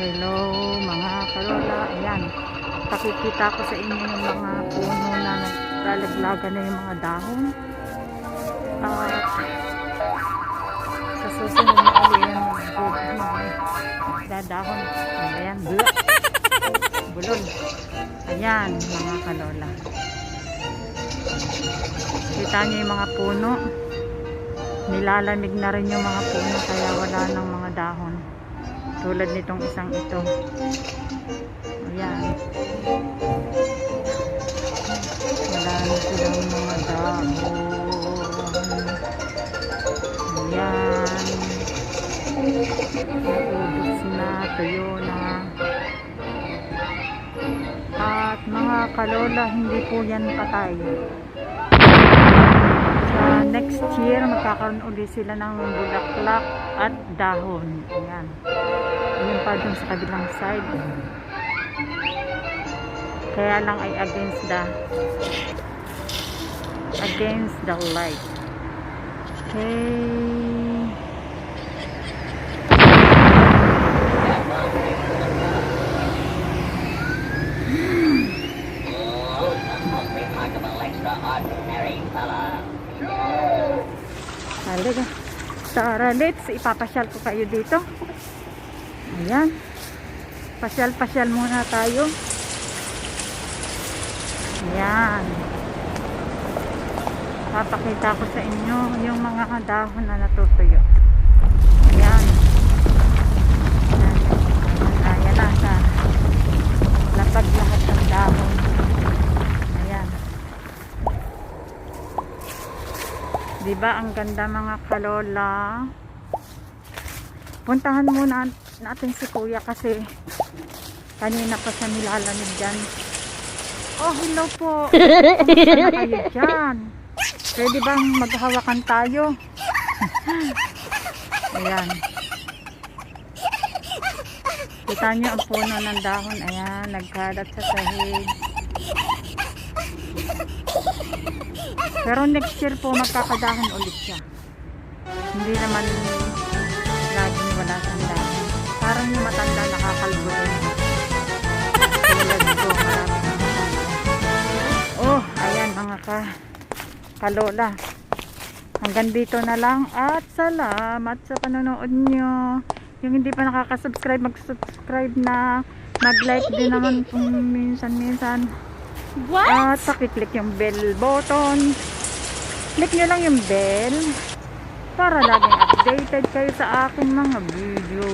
hello mga kalola. Ayan, pakikita ko sa inyo yung mga puno na naglalaglagan na yung mga dahon. At sa susunod na ulit dadahon. Ayan, bulol. Ayan mga kalola, kita nyo yung mga puno, nilalamig na rin yung mga puno kaya wala ng mga dahon tulad nitong isang ito. Ayan, wala na silang mga dahon. Ayan, naubos na, tuyo na. At mga kalola, hindi po yan patay. Sa next year magkakaroon ulit sila ng bulaklak at dahon. Ayan, yun pa dun sa kabilang side, kaya lang ay against the light. Okay, talaga. Tara, let's ipapasyal ko kayo dito. Ayan, pasyal muna tayo. Ayan, papakita ko sa inyo yung mga dahon na natutuyo. Ayan, ayan na, sa lapag lahat ng dahon. Ayan, diba ang ganda mga kalola? Puntahan muna natin si kuya kasi kanina pa siya nilalamig dyan. Oh, hello po. Kamusta na kayo dyan? Pwede bang maghawakan tayo? Ayan, kita nyo ang puno ng dahon. Ayan, nagkalat sa sahig. Pero next year po magkakadahon ulit siya. Hindi naman laging wala siyang dahon. Parang yung matanda nakakalbo rin. Tulad ko, marami. Oh, ayan mga kalola. Hanggang dito na lang at salamat sa panonood nyo. Yung hindi pa nakaka-subscribe, mag-subscribe na. Mag-like din naman kung minsan-minsan. At pakiclick yung bell button. Click nyo lang yung bell para laging updated kayo sa aking mga video.